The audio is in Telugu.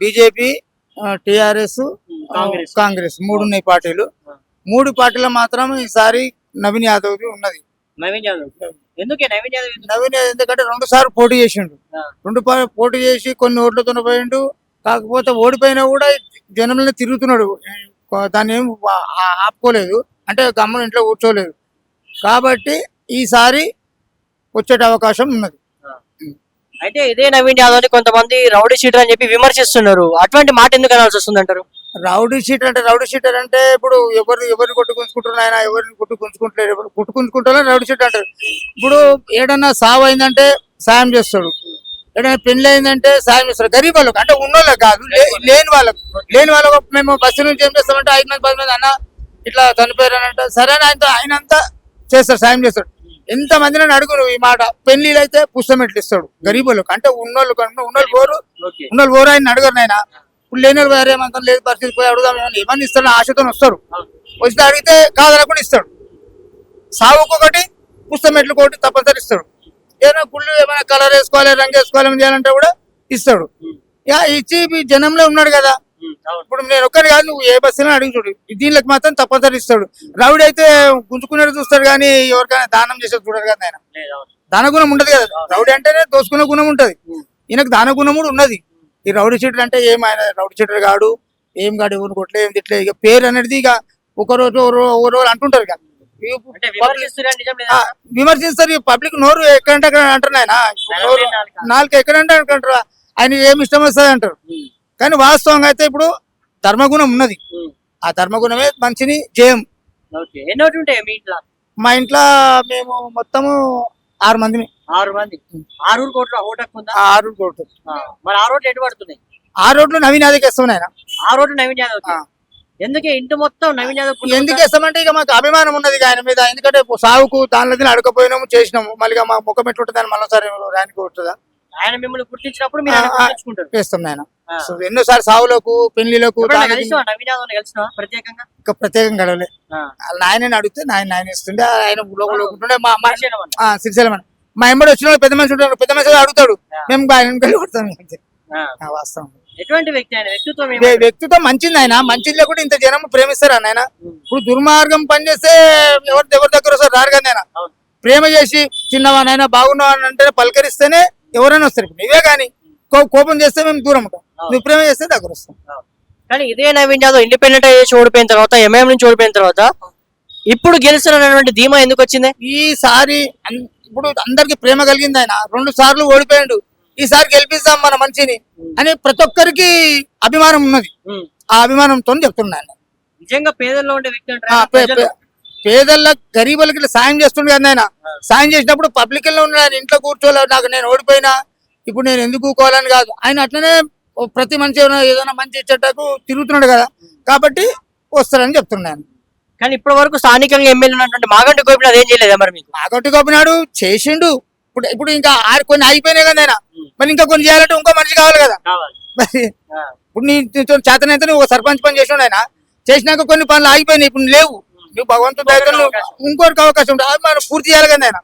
బీజేపీ, టిఆర్ఎస్, కాంగ్రెస్ 3 ఉన్నాయి పార్టీలు. 3 పార్టీలు మాత్రం ఈసారి నవీన్ యాదవ్ ఉన్నది. నవీన్ యాదవ్ ఎందుకే నవీన్ యాదవ్ నవీన్ యాదవ్ ఎందుకంటే 2 సార్లు పోటీ చేసిండు. 2 పోటీ చేసి కొన్ని ఓట్లతో పోయిండు. కాకపోతే ఓడిపోయినా కూడా జనంలో తిరుగుతున్నాడు. దాన్ని ఏం ఆపుకోలేదు, అంటే గమ్మున ఇంట్లో కూర్చోలేదు. కాబట్టి ఈసారి వచ్చే అవకాశం ఉన్నది. అయితే ఇదే నవీన్ యాదవ్ ని కొంతమంది రౌడీ షీటర్ అని చెప్పి విమర్శిస్తున్నారు. అటువంటి మాట ఎందుకు అనాల్సి వస్తుంది అంటారు? రౌడీ షీటర్ అంటే ఇప్పుడు ఎవరిని కొట్టుకుంటున్నారు, ఆయన ఎవరిని కొట్టుకుంటలేరు. కొట్టుకుంటున్నా రౌడీ షీటర్ అంటారు. ఇప్పుడు ఏడన్నా సావు అయిందంటే సాయం చేస్తాడు, ఏదైనా పెళ్లి అయిందంటే సాయం చేస్తాడు. గరీబ్ వాళ్ళకు, అంటే ఉన్నోళ్ళకి కాదు, లేని వాళ్ళకు మేము బస్సు నుంచి ఏం చేస్తామంటే 5 మంది 10 మంది అన్న ఇట్లా చనిపోయారు అని అంటే సరే ఆయనంతా చేస్తాడు, సాయం చేస్తాడు. ఎంత మందిని అడుగు నువ్వు ఈ మాట. పెళ్లిళ్ళు అయితే పుస్తమెట్లు ఇస్తాడు గరీబ్ వాళ్ళకు, అంటే ఉన్నోళ్ళు పోరు ఆయన అడగరు. ఆయన ఇప్పుడు లేని వాళ్ళు వేరేమంతా లేదు పరిస్థితి పోయి అడుగుదాం ఏమని ఇస్తాడు, ఆశతో వస్తారు. వస్తే అడిగితే కాదనకుండా ఇస్తాడు. సావుకొకటి పుస్తమెట్లు ఒకటి తప్పనిసరి ఇస్తాడు. ఏదైనా గుళ్ళు ఏమైనా కలర్ వేసుకోవాలి, రంగు వేసుకోవాలి చేయాలంటే కూడా ఇస్తాడు. ఇచ్చి జనంలో ఉన్నాడు కదా. ఇప్పుడు నేను ఒక్కటి కాదు, నువ్వు ఏ బస్సులో అడిగి చూడు, దీనికి మాత్రం తప్పనిసరి ఇస్తాడు. రౌడీ అయితే గుంజుకునేది చూస్తాడు కానీ ఎవరికైనా దానం చేసేది చూడరు కదా. ఆయన దాన గుణం ఉంటది కదా. రౌడీ అంటేనే దోసుకునే గుణం ఉంటది, ఈయనకు దాన గుణం కూడా ఉన్నది. ఈ రౌడీ షీటర్ అంటే ఏం, ఆయన రౌడీ షీటర్ కాడు, ఏం కాడు, ఎవరు కొట్లే ఏం తిట్లే. ఇక పేరు అనేది ఇక ఒక రోజు అంటుంటారు ఇక విమర్శిస్తారు. పబ్లిక్ నోరు ఎక్కడంటే అక్కడ అంటారు. ఆయన నోరు నాలుగు ఎక్కడంటే అంటారు, ఆయన ఏమి ఇష్టం వస్తుంది అంటారు. కానీ వాస్తవంగా అయితే ఇప్పుడు ధర్మగుణం ఉన్నది. ఆ ధర్మగుణమే మనిషిని జయం. మా ఇంట్లో మేము మొత్తము 6 మందిని. 6 మంది. 6 కోట్లు ఓటు. 6 కోట్లు. మరి 6 ఓట్లు ఎటు పడుతున్నాయి? 6 ఓట్లు నవీన్ యాదవ్కి ఇస్తాం. ఆయన 6 ఓట్లు నవీన్ యాదవ్. ఎందుకే ఇంటి మొత్తం నవీన్ యాదవ్ ఎందుకు ఇస్తామంటే ఇక మాకు అభిమానం ఉన్నది ఆయన మీద. ఎందుకంటే సాగుకు దానిలో అడకపోయినాము, చేసినాము. మళ్ళీ మా ముఖం ఎట్లుంటుంది మళ్ళీసారి రానికి ఉంటుందా? ఆయన మిమ్మల్ని గుర్తించినప్పుడు చేస్తాం. ఆయన ఎన్నోసారి సావులకు పెళ్లిలకు ప్రత్యేకంగా గడవలే. ఆయన అడిగితే ఆయన ఇస్తుండే, ఆయన ఉంటుండే. సిరిసేల మా ఎంబడి వచ్చిన పెద్ద మనిషి ఉంటాడు, పెద్ద మనిషి అడుగుతాడు, మేము ఆయన కలిగి కొడతాం. వాస్తవం. ఎటువంటి వ్యక్తి ఆయన? వ్యక్తిత్వం మంచిది. ఆయన మంచిది లేకుండా ఇంత జనం ప్రేమిస్తారు ఆయన. ఇప్పుడు దుర్మార్గం పనిచేస్తే ఎవరి దగ్గర వస్తారు, రారు కదా. ఆయన ప్రేమ చేసి చిన్నవా నాయన బాగున్నావా అని అంటే పలకరిస్తేనే ఎవరైనా వస్తారు. నువ్వే కానీ కోపం చేస్తే మేము దూరం ఉంటాం, నువ్వు ప్రేమ చేస్తే దగ్గర వస్తాం. కానీ ఇదే నవీన్ యాదవ్ ఇండిపెండెంట్ చేసి ఓడిపోయిన తర్వాత, ఎంఐఎం నుంచి ఓడిపోయిన తర్వాత ఇప్పుడు గెలుస్తున్నటువంటి ధీమా ఎందుకు వచ్చింది? ఈసారి ఇప్పుడు అందరికి ప్రేమ కలిగింది. ఆయన 2 సార్లు ఓడిపోయాడు, ఈసారి గెలిపిస్తాం మన మనిషిని అని ప్రతి ఒక్కరికి అభిమానం ఉన్నది. ఆ అభిమానంతో చెప్తున్నాను. నిజంగా పేదల్లో ఉండే వ్యక్తి, పేదల గరీబులకి సాయం చేస్తుండే కదా. ఆయన సాయం చేసినప్పుడు పబ్లిక్ లో ఉన్నాడు. ఆయన ఇంట్లో కూర్చోలేదు, నాకు నేను ఓడిపోయినా ఇప్పుడు నేను ఎందుకు కూకోవాలని కాదు. ఆయన అట్లనే ప్రతి మనిషి ఏదైనా మంచి చెడ్డకు తిరుగుతున్నాడు కదా, కాబట్టి వస్తారని చెప్తున్నాను. కానీ ఇప్పటి వరకు స్థానికంగా ఎమ్మెల్యే ఉన్నటువంటి మాగంటి గోపినాథ్ ఏం చేయలేదు మరి మీకు? మాగంటి గోపినాథ్ చేసిండు. ఇప్పుడు ఇంకా కొన్ని అయిపోయినాయి కదా. ఆయన మరి ఇంకా కొన్ని చేయాలంటే ఇంకో మనిషి కావాలి కదా. మరి ఇప్పుడు నీ చేతనైతే నువ్వు ఒక సర్పంచ్ పని చేసినాడు. ఆయన చేసినాక కొన్ని పనులు ఆగిపోయినాయి, ఇప్పుడు లేవు. నువ్వు భగవంతుడు ఇంకోరికి అవకాశం ఉంటుంది, మనం పూర్తి చేయాలి కదా. ఆయన